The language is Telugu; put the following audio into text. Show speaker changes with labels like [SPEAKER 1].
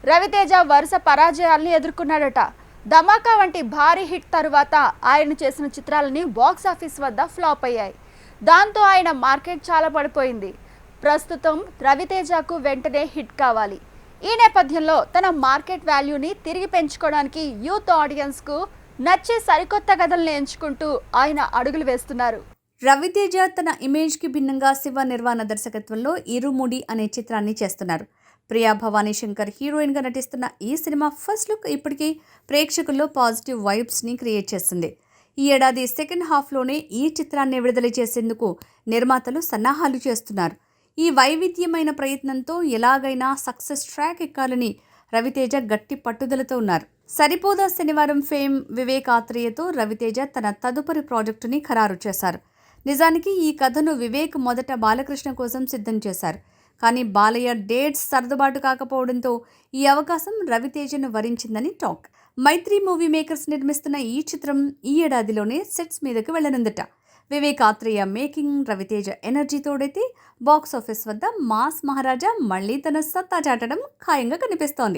[SPEAKER 1] రవితేజ వరుస పరాజయాల్ని ఎదుర్కొన్నాడట. ధమాకా వంటి భారీ హిట్ తరువాత ఆయన చేసిన చిత్రాలని బాక్స్ ఆఫీస్ వద్ద ఫ్లాప్ అయ్యాయి. దాంతో ఆయన మార్కెట్ చాలా పడిపోయింది. ప్రస్తుతం రవితేజకు వెంటనే హిట్ కావాలి. ఈ నేపథ్యంలో తన మార్కెట్ వాల్యూని తిరిగి పెంచుకోవడానికి యూత్ ఆడియన్స్కు నచ్చే సరికొత్త కథలను ఎంచుకుంటూ ఆయన అడుగులు వేస్తున్నారు.
[SPEAKER 2] రవితేజ తన ఇమేజ్కి భిన్నంగా శివ నిర్వాణ దర్శకత్వంలో ఇరుముడి అనే చిత్రాన్ని చేస్తున్నారు. ప్రియా భవానీ శంకర్ హీరోయిన్గా నటిస్తున్న ఈ సినిమా ఫస్ట్ లుక్ ఇప్పటికీ ప్రేక్షకుల్లో పాజిటివ్ వైబ్స్ని క్రియేట్ చేస్తుంది. ఈ ఏడాది సెకండ్ హాఫ్లోనే ఈ చిత్రాన్ని విడుదల చేసేందుకు నిర్మాతలు సన్నాహాలు చేస్తున్నారు. ఈ వైవిధ్యమైన ప్రయత్నంతో ఎలాగైనా సక్సెస్ ట్రాక్ ఎక్కాలని రవితేజ గట్టి పట్టుదలతో ఉన్నారు. సరిపోదా శనివారం ఫేమ్ వివేక్ ఆత్రేయతో రవితేజ తన తదుపరి ప్రాజెక్టుని ఖరారు చేశారు. నిజానికి ఈ కథను వివేక్ మొదట బాలకృష్ణ కోసం సిద్ధం చేశారు. కానీ బాలయ్య డేట్స్ సర్దుబాటు కాకపోవడంతో ఈ అవకాశం రవితేజను వరించిందని టాక్. మైత్రి మూవీ మేకర్స్ నిర్మిస్తున్న ఈ చిత్రం ఈ ఏడాదిలోనే సెట్స్ మీదకు వెళ్లనుందట. వివేక్ ఆత్రేయ మేకింగ్, రవితేజ ఎనర్జీ తోడైతే బాక్స్ ఆఫీస్ వద్ద మాస్ మహారాజా మళ్లీ తన సత్తా చాటడం ఖాయంగా కనిపిస్తోంది.